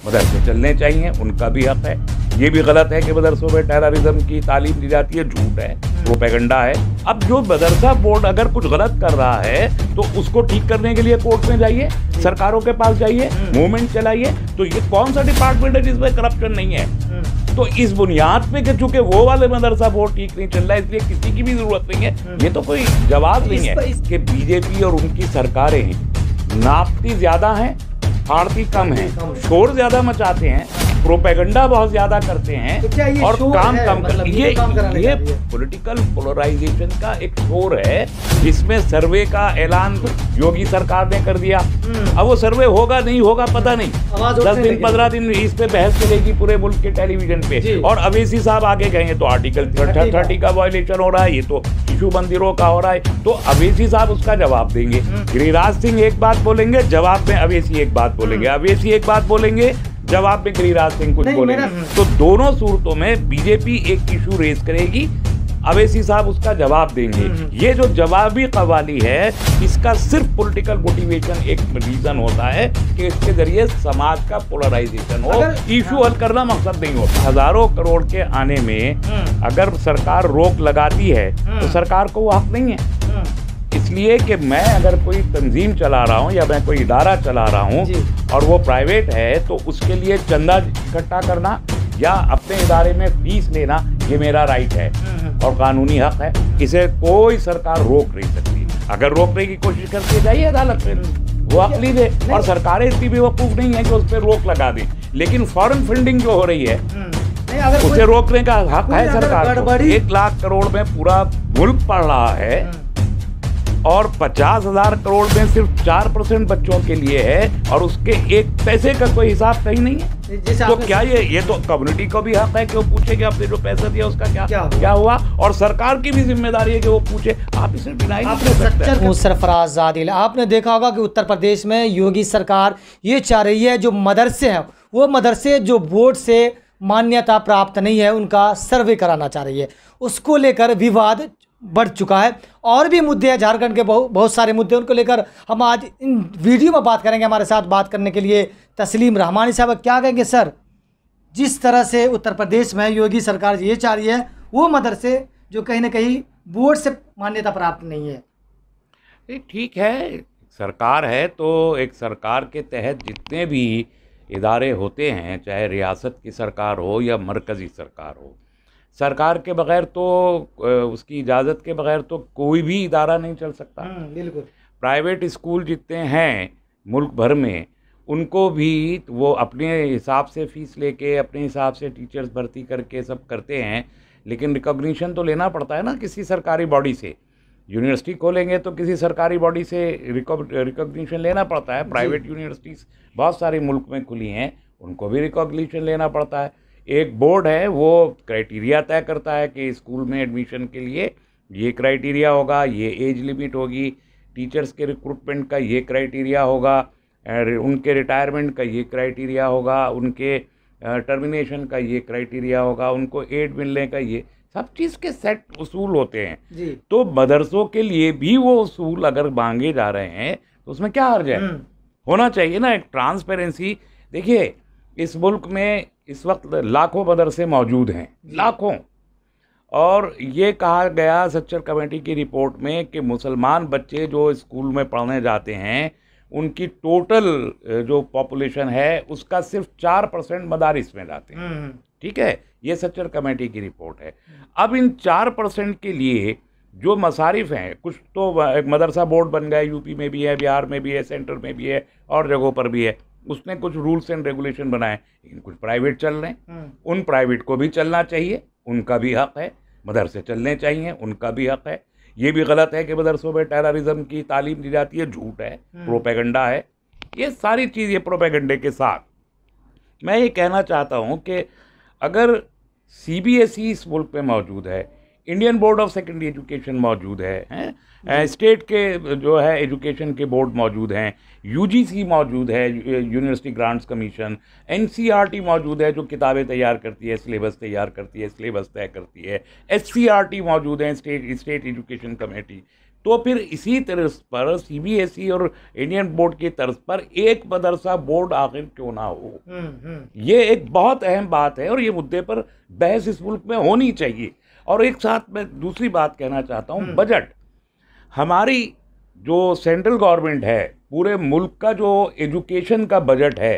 मदरसे चलने चाहिए, उनका भी हक है। ये भी गलत है कि मदरसों में टेररिज्म की तालीम दी जाती है, झूठ है, प्रोपेगेंडा है। अब जो मदरसा बोर्ड अगर कुछ गलत कर रहा है तो उसको ठीक करने के लिए कोर्ट में जाइए, सरकारों के पास जाइए, मूवमेंट चलाइए। तो ये कौन सा डिपार्टमेंट है जिसमें करप्शन नहीं है? तो इस बुनियाद पे कि चूंकि वो वाले मदरसा बोर्ड ठीक नहीं चल रहा है इसलिए किसी की भी जरूरत नहीं है, ये तो कोई जवाब नहीं है। कि बीजेपी और उनकी सरकारें नापती ज्यादा हैं, फाड़ती कम है, शोर ज्यादा मचाते हैं, प्रोपेगेंडा बहुत ज्यादा करते हैं, तो और काम कम कर। ये पॉलिटिकल पोलराइजेशन का एक शोर है जिसमें सर्वे का ऐलान योगी सरकार ने कर दिया। अब वो सर्वे होगा नहीं होगा पता नहीं, 10 दिन 15 दिन इस पे बहस चलेगी पूरे मुल्क के टेलीविजन पे। और अवैसी साहब आगे गए हैं तो आर्टिकल 30 का वायलेशन हो रहा है, ये तो शिशु मंदिरों का हो रहा है, तो अवैसी साहब उसका जवाब देंगे। गिरिराज सिंह एक बात बोलेंगे, जवाब में अवैसी एक बात बोलेंगे, अवैसी एक बात बोलेंगे, जवाब में गिरिराज सिंह कुछ बोलेंगे। तो दोनों सूरतों में बीजेपी एक इशू रेज करेगी, अवैसी साहब उसका जवाब देंगे। ये जो जवाबी कवाली है इसका सिर्फ पॉलिटिकल मोटिवेशन एक रीजन होता है कि इसके जरिए समाज का पोलराइजेशन हो, इशू हल करना मकसद नहीं होता। हजारों करोड़ के आने में अगर सरकार रोक लगाती है तो सरकार को वो हक नहीं है। इसलिए कि मैं अगर कोई तंजीम चला रहा हूँ या मैं कोई इदारा चला रहा हूँ और वो प्राइवेट है तो उसके लिए चंदा इकट्ठा करना या अपने इदारे में फीस लेना ये मेरा राइट है और कानूनी हक है। इसे कोई सरकार रोक नहीं सकती। अगर रोकने की कोशिश करके जाइए अदालत में, वो अकली दे। और सरकारें इतनी बेवकूफ़ नहीं है कि उस पर रोक लगा दें, लेकिन फॉरेन फंडिंग जो हो रही है उसे रोकने का हक है सरकार को। 1 लाख करोड़ में पूरा मुल्क पढ़ रहा है और 50,000 करोड़ में सिर्फ 4% बच्चों के लिए है और उसके एक पैसे का कोई हिसाब कहीं नहीं है। तो क्या ये तो कम्युनिटी को भी हक है कि वो पूछे कि आपने जो पैसा दिया उसका क्या हुआ, और सरकार की भी जिम्मेदारी है कि वो पूछे। आप इसे डिनाई नहीं कर सकते। सरफराज आदिल, आपने देखा होगा कि उत्तर प्रदेश में योगी सरकार ये चाह रही है जो मदरसे हैं वो मदरसे जो बोर्ड से मान्यता प्राप्त नहीं है उनका सर्वे कराना चाह रही है। उसको लेकर विवाद बढ़ चुका है। और भी मुद्दे हैं झारखंड के, बहुत सारे मुद्दे, उनको लेकर हम आज इन वीडियो में बात करेंगे। हमारे साथ बात करने के लिए तस्लीम रहमानी साहब, क्या कहेंगे सर? जिस तरह से उत्तर प्रदेश में योगी सरकार ये चाह रही है वो मदरसे जो कहीं ना कहीं बोर्ड से मान्यता प्राप्त नहीं है। ठीक है, सरकार है तो एक सरकार के तहत जितने भी इदारे होते हैं, चाहे रियासत की सरकार हो या मरकज़ी सरकार हो, सरकार के बगैर तो उसकी इजाज़त के बगैर तो कोई भी इदारा नहीं चल सकता। बिल्कुल। प्राइवेट स्कूल जितने हैं मुल्क भर में उनको भी वो अपने हिसाब से फ़ीस लेके अपने हिसाब से टीचर्स भर्ती करके सब करते हैं, लेकिन रिकॉग्निशन तो लेना पड़ता है ना किसी सरकारी बॉडी से। यूनिवर्सिटी खोलेंगे तो किसी सरकारी बॉडी से रिकॉग्निशन लेना पड़ता है। प्राइवेट यूनिवर्सिटीज़ बहुत सारे मुल्क में खुली हैं, उनको भी रिकॉग्निशन लेना पड़ता है। एक बोर्ड है वो क्राइटेरिया तय करता है कि स्कूल में एडमिशन के लिए ये क्राइटेरिया होगा, ये एज लिमिट होगी, टीचर्स के रिक्रूटमेंट का ये क्राइटेरिया होगा, उनके रिटायरमेंट का ये क्राइटेरिया होगा, उनके टर्मिनेशन का ये क्राइटेरिया होगा, उनको एड मिलने का ये सब चीज़ के सेट उसूल होते हैं जी। तो मदरसों के लिए भी वो उसूल अगर मांगे जा रहे हैं तो उसमें क्या हर्ज है? होना चाहिए ना एक ट्रांसपेरेंसी। देखिए इस मुल्क में इस वक्त लाखों मदरसे मौजूद हैं, लाखों, और ये कहा गया सच्चर कमेटी की रिपोर्ट में कि मुसलमान बच्चे जो स्कूल में पढ़ने जाते हैं उनकी टोटल जो पॉपुलेशन है उसका सिर्फ 4% मदारिस में जाते हैं। ठीक है, ये सच्चर कमेटी की रिपोर्ट है। अब इन 4% के लिए जो मसारिफ हैं, कुछ तो एक मदरसा बोर्ड बन गया, यूपी में भी है, बिहार में भी है, सेंटर में भी है और जगहों पर भी है, उसने कुछ रूल्स एंड रेगुलेशन बनाए, लेकिन कुछ प्राइवेट चल रहे हैं। उन प्राइवेट को भी चलना चाहिए, उनका भी हक है। मदरसे चलने चाहिए, उनका भी हक है। ये भी गलत है कि मदरसों में टेररिज्म की तालीम दी जाती है, झूठ है, प्रोपेगेंडा है। ये सारी चीज़ ये प्रोपेगेंडे के साथ मैं ये कहना चाहता हूँ कि अगर CBSE इस मुल्क में मौजूद है, Indian board of secondary education मौजूद है, स्टेट के जो है एजुकेशन के बोर्ड मौजूद हैं, UGC मौजूद है, यूनिवर्सिटी ग्रांट्स कमीशन, NCERT मौजूद है जो किताबें तैयार करती है, सिलेबस तैयार करती है, सिलेबस तय करती है, SCERT मौजूद है, स्टेट एजुकेशन कमेटी, तो फिर इसी तर्ज पर सीबीएसई और इंडियन बोर्ड की तर्ज पर एक मदरसा बोर्ड आखिर क्यों ना हो। ये एक बहुत अहम बात है और ये मुद्दे पर बहस इस मुल्क में होनी चाहिए। और एक साथ मैं दूसरी बात कहना चाहता हूँ, बजट हमारी जो सेंट्रल गवर्नमेंट है, पूरे मुल्क का जो एजुकेशन का बजट है,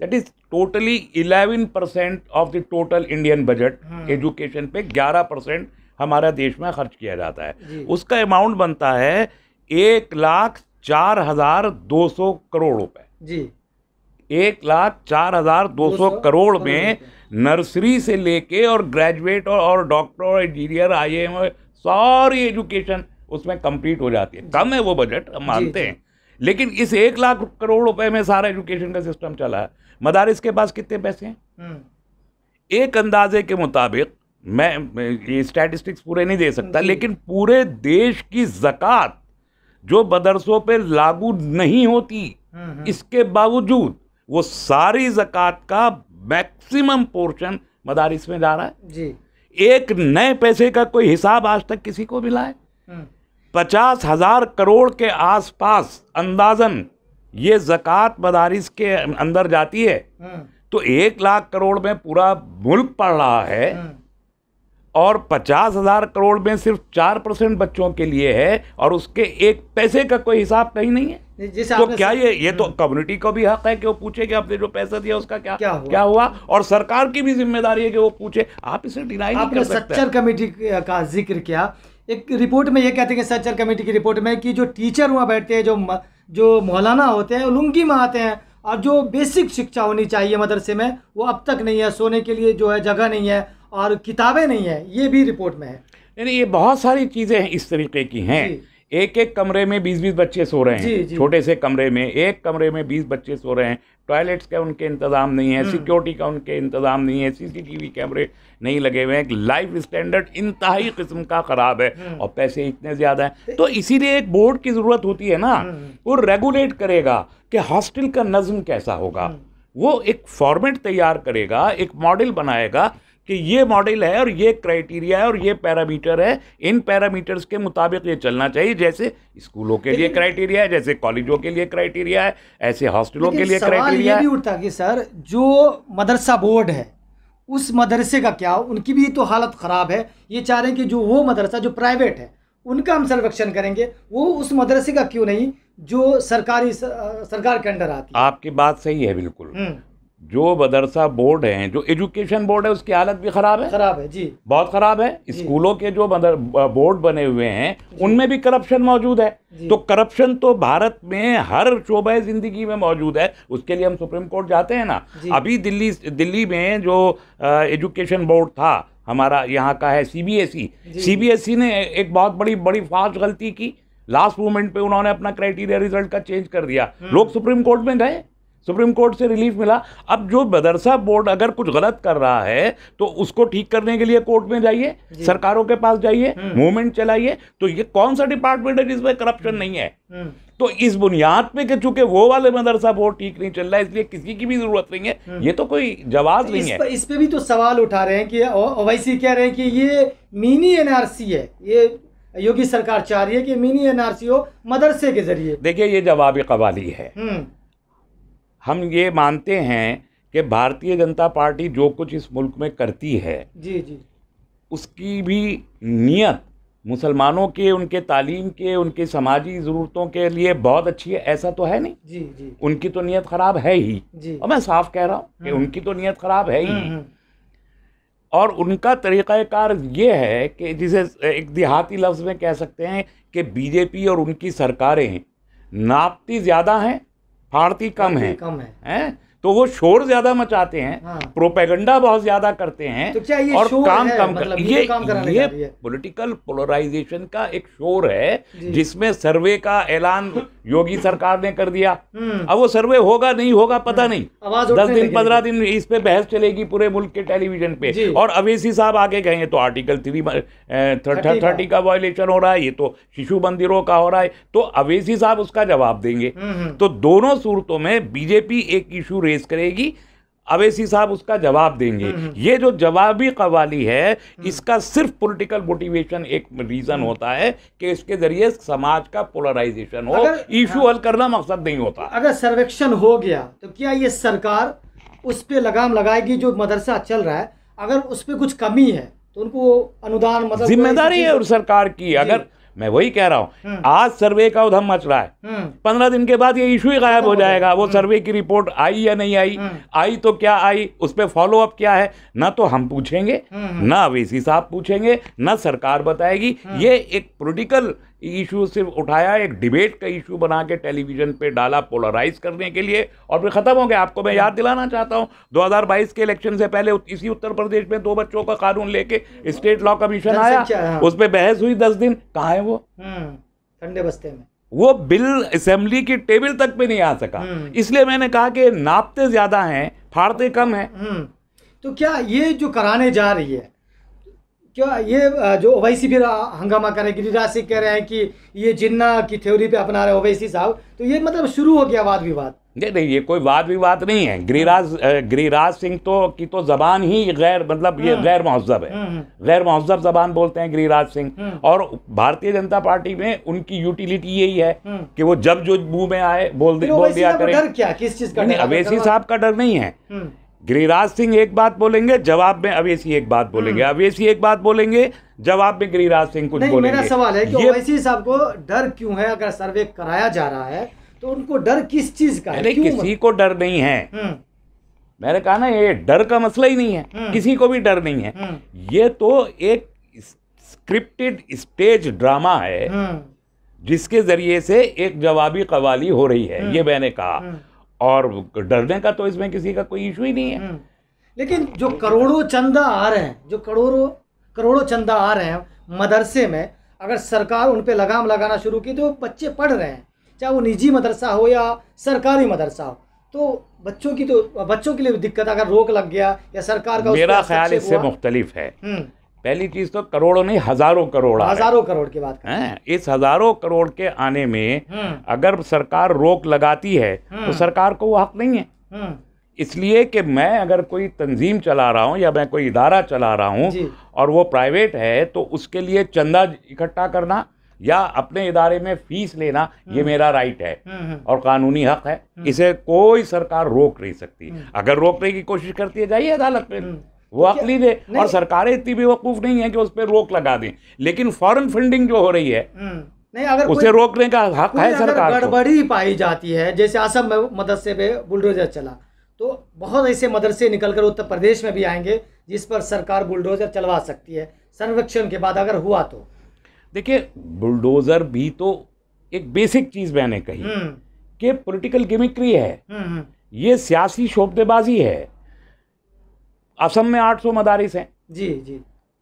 that is totally 11% of the total Indian budget education पे 11% हमारा देश में खर्च किया जाता है। उसका अमाउंट बनता है 1,04,200 करोड़ रुपए जी। 1,04,200 करोड़ में नर्सरी से लेके और ग्रेजुएट और डॉक्टर और इंजीनियर IIM सारी एजुकेशन उसमें कंप्लीट हो जाती है। कम है वो बजट, हम मानते हैं, लेकिन इस 1,00,000 करोड़ रुपए में सारा एजुकेशन का सिस्टम चला है। मदारिस के पास कितने पैसे हैं? एक अंदाजे के मुताबिक, मैं ये स्टैटिस्टिक्स पूरे नहीं दे सकता, लेकिन पूरे देश की ज़कात जो मदरसों पे लागू नहीं होती, इसके बावजूद वो सारी ज़कात का मैक्सिमम पोर्शन मदारिस में जा रहा है जी। एक नए पैसे का कोई हिसाब आज तक किसी को मिला है? 50,000 करोड़ के आसपास अंदाजन ये ज़कात मदारिस के अंदर जाती है। तो 1,00,000 करोड़ में पूरा मुल्क पढ़ रहा है और 50,000 करोड़ में सिर्फ 4% बच्चों के लिए है और उसके एक पैसे का कोई हिसाब कहीं नहीं है। तो क्या ये तो कम्युनिटी को भी हक है कि वो पूछे कि आपने जो पैसा दिया उसका क्या हुआ, और सरकार की भी जिम्मेदारी है कि वो पूछे। आप इसे डिनाई नहीं कर सकते। सच्चर कमेटी का जिक्र किया, एक रिपोर्ट में ये कहते हैं कि सच्चर कमेटी की रिपोर्ट में कि जो टीचर वहाँ बैठते हैं, जो मौलाना होते हैं, लुंगी में आते हैं, और जो बेसिक शिक्षा होनी चाहिए मदरसे में वो अब तक नहीं है। सोने के लिए जो है जगह नहीं है और किताबें नहीं है, ये भी रिपोर्ट में है। नहीं, ये बहुत सारी चीज़ें इस तरीके की हैं। एक एक कमरे में 20-20 बच्चे सो रहे हैं, छोटे से कमरे में, एक कमरे में 20 बच्चे सो रहे हैं। टॉयलेट्स का उनके इंतज़ाम नहीं है, सिक्योरिटी का उनके इंतज़ाम नहीं है, CCTV कैमरे नहीं लगे हुए हैं, लाइफ स्टैंडर्ड इंतहाई किस्म का ख़राब है और पैसे इतने ज़्यादा हैं। तो इसीलिए एक बोर्ड की ज़रूरत होती है ना, वो रेगुलेट करेगा कि हॉस्टल का नज़्म कैसा होगा, वो एक फॉर्मेट तैयार करेगा, एक मॉडल बनाएगा कि ये मॉडल है और ये क्राइटेरिया है और ये पैरामीटर है, इन पैरामीटर्स के मुताबिक ये चलना चाहिए। जैसे स्कूलों के लिए क्राइटेरिया है, जैसे कॉलेजों के लिए क्राइटेरिया है, ऐसे हॉस्टलों के लिए क्राइटेरिया है। ये भी उठता कि सर जो मदरसा बोर्ड है उस मदरसे का क्या, उनकी भी तो हालत ख़राब है। ये चाह रहे हैं कि जो वो मदरसा जो प्राइवेट है उनका हम सर्वेक्षण करेंगे, वो उस मदरसे का क्यों नहीं जो सरकार के अंडर आती है। आपकी बात सही है बिल्कुल। जो मदरसा बोर्ड हैं, जो एजुकेशन बोर्ड है, उसकी हालत भी खराब है जी, बहुत खराब है। स्कूलों के जो बोर्ड बने हुए हैं उनमें भी करप्शन मौजूद है। तो करप्शन तो भारत में हर शोबे जिंदगी में मौजूद है, उसके लिए हम सुप्रीम कोर्ट जाते हैं ना। अभी दिल्ली में जो एजुकेशन बोर्ड था हमारा यहाँ का है CBSE ने एक बहुत बड़ी फास्ट गलती की। लास्ट मोमेंट पे उन्होंने अपना क्राइटेरिया रिजल्ट का चेंज कर दिया। लोग सुप्रीम कोर्ट में गए, सुप्रीम कोर्ट से रिलीफ मिला। अब जो मदरसा बोर्ड अगर कुछ गलत कर रहा है तो उसको ठीक करने के लिए कोर्ट में जाइए, सरकारों के पास जाइए, मूवमेंट चलाइए। तो ये कौन सा डिपार्टमेंट है जिसमें करप्शन नहीं है? तो इस बुनियाद पे कि चूंकि वो वाले मदरसा बोर्ड ठीक नहीं चल रहा है इसलिए किसी की भी जरूरत नहीं है, ये तो कोई जवाब नहीं है। इस पे भी तो सवाल उठा रहे हैं कि ओवैसी कह रहे हैं कि ये मिनी NRC है, ये योगी सरकार चाह रही है कि मिनी NRC हो मदरसे के जरिए। देखिए, ये जवाबी कवाली है। हम ये मानते हैं कि भारतीय जनता पार्टी जो कुछ इस मुल्क में करती है जी उसकी भी नीयत मुसलमानों के, उनके तालीम के, उनके समाजी ज़रूरतों के लिए बहुत अच्छी है, ऐसा तो है नहीं जी। उनकी तो नीयत ख़राब है ही जी। और मैं साफ कह रहा हूँ कि उनकी तो नीयत ख़राब है ही। और उनका तरीक़ाकार ये है कि जिसे एक देहाती लफ्ज़ में कह सकते हैं कि बीजेपी और उनकी सरकारें नापती ज़्यादा हैं, फाड़ती कम है। तो वो शोर ज्यादा मचाते हैं, प्रोपेगेंडा बहुत ज्यादा करते हैं, तो क्या ये और शोर काम है? कम मतलब ये पॉलिटिकल पोलराइजेशन का एक शोर है जिसमें सर्वे का ऐलान योगी सरकार ने कर दिया। अब वो सर्वे होगा नहीं होगा पता नहीं, 10 दिन 15 दिन इस पे बहस चलेगी पूरे मुल्क के टेलीविजन पे, और अवैसी साहब आगे गए तो आर्टिकल 330 का वायलेशन हो रहा है, ये तो शिशु मंदिरों का हो रहा है, तो अवैसी साहब उसका जवाब देंगे। तो दोनों सूरतों में बीजेपी एक इशू रेज करेगी अवैसी साहब उसका जवाब देंगे। ये जो जवाबी कवाली है, इसका सिर्फ पॉलिटिकल मोटिवेशन एक रीजन होता है कि इसके जरिए समाज का पोलराइजेशन हो, इशू हल करना मकसद नहीं होता। अगर सर्वेक्षण हो गया तो क्या ये सरकार उस पे लगाम लगाएगी जो मदरसा चल रहा है? अगर उस पे कुछ कमी है तो उनको अनुदान, मतलब जिम्मेदारी है और सरकार की। अगर मैं वही कह रहा हूं, आज सर्वे का उधम मच रहा है, 15 दिन के बाद ये इशू ही गायब हो जाएगा। वो सर्वे की रिपोर्ट आई या नहीं आई, आई तो क्या आई, उस पर फॉलो अप क्या है, ना तो हम पूछेंगे, ना अवैसी साहब पूछेंगे, ना सरकार बताएगी। ये एक पॉलिटिकल इशू से उठाया, एक डिबेट का इशू बना के टेलीविजन पे डाला पोलराइज करने के लिए, और फिर खत्म हो गया। आपको मैं याद दिलाना चाहता हूं, 2022 के इलेक्शन से पहले इसी उत्तर प्रदेश में 2 बच्चों का कानून लेके स्टेट लॉ कमीशन आया, उस पर बहस हुई 10 दिन। कहाँ है वो? ठंडे बस्ते में। वो बिल असेंबली की टेबल तक पे नहीं आ सका। इसलिए मैंने कहा कि नापते ज्यादा हैं, फाड़ते कम हैं। तो क्या ये जो कराने जा रही है, क्या ये जो ओवैसी भी हंगामा कर रहे हैं, गिरिराज सिंह कह रहे हैं कि ये जिन्ना की थ्योरी पे अपना रहे ओवैसी साहब, तो ये मतलब शुरू हो गया वाद विवाद? नहीं, ये कोई वाद विवाद नहीं है। गिरिराज सिंह की तो जबान ही गैर, मतलब ये गैर महज़ब है, गैर महज़ब जबान बोलते हैं गिरिराज सिंह। और भारतीय जनता पार्टी में उनकी यूटिलिटी यही है कि वो जब जो मुंह में आए बोल दिया करें। डर क्या, किस चीज का? अवैसी साहब का डर नहीं है। गिरिराज सिंह एक बात बोलेंगे, जवाब में अवैसी एक बात बोलेंगे, अवैसी एक बात बोलेंगे, जवाब में गिरिराज सिंह कुछ बोलेंगे। मेरा सवाल है कि ओवैसी साहब को डर क्यों है? अगर सर्वे कराया जा रहा है तो उनको डर किस चीज का है? किसी को डर नहीं है। मैंने कहा ना, ये डर का मसला ही नहीं है, किसी को भी डर नहीं है। ये तो एक स्क्रिप्टेड स्टेज ड्रामा है जिसके जरिए से एक जवाबी कवाली हो रही है, ये मैंने कहा। और डरने का तो इसमें किसी का कोई इशू ही नहीं है। लेकिन जो करोड़ों चंदा आ रहे हैं, जो करोड़ों चंदा आ रहे हैं मदरसे में, अगर सरकार उन पे लगाम लगाना शुरू की तो बच्चे पढ़ रहे हैं, चाहे वो निजी मदरसा हो या सरकारी मदरसा हो, तो बच्चों के लिए दिक्कत। अगर रोक लग गया या सरकार का, मेरा ख्याल इससे मुख्तलिफ है। पहली चीज तो करोड़ों नहीं, हजारों करोड़ की बात है। इस हजारों करोड़ के आने में अगर सरकार रोक लगाती है तो सरकार को वो हक नहीं है। इसलिए कि मैं अगर कोई तंजीम चला रहा हूं या मैं कोई इदारा चला रहा हूं और वो प्राइवेट है, तो उसके लिए चंदा इकट्ठा करना या अपने इदारे में फीस लेना, ये मेरा राइट है और कानूनी हक है। इसे कोई सरकार रोक नहीं सकती। अगर रोकने की कोशिश करती है, जाइए अदालत में, वो अकली दे। और सरकारें इतनी बेवकूफ नहीं है कि उस पर रोक लगा दें। लेकिन फॉरेन फंडिंग जो हो रही है, नहीं, अगर उसे रोकने का हक है सरकार को। गड़बड़ी पाई जाती है, जैसे असम में मदरसे पे बुलडोजर चला, तो बहुत ऐसे मदरसे निकलकर उत्तर प्रदेश में भी आएंगे जिस पर सरकार बुलडोजर चलवा सकती है सर्वेक्षण के बाद, अगर हुआ तो। देखिए, बुलडोजर भी तो एक बेसिक चीज मैंने कही कि पॉलिटिकल गिमिक्री है, ये सियासी शोबदेबाजी है। असम में 800 मदारिस हैं। जी।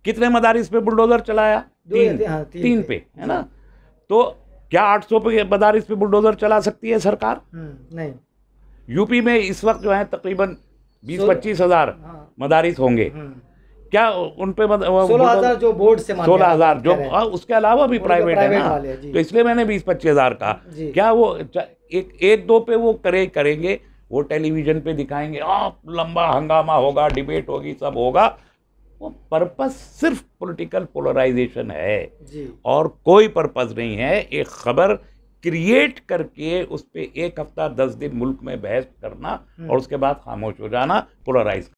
कितने मदारिस पे बुलडोजर चलाया? 3 पे, है ना? तो क्या 800 पे मदारिस पे बुलडोजर चला सकती है सरकार? नहीं। यूपी में इस वक्त जो है तकरीबन 20-25 हज़ार मदारिस होंगे। क्या उन पे 16,000 जो बोर्ड से 16,000 जो, उसके अलावा भी प्राइवेट है ना, तो इसलिए मैंने 20-25 हज़ार कहा। क्या वो एक दो पे वो करेंगे, वो टेलीविजन पे दिखाएंगे, लंबा हंगामा होगा, डिबेट होगी, सब होगा। वो पर्पस सिर्फ पॉलिटिकल पोलराइजेशन है और कोई पर्पस नहीं है। एक खबर क्रिएट करके उस पर 1 हफ्ता 10 दिन मुल्क में बहस करना और उसके बाद खामोश हो जाना, पोलराइज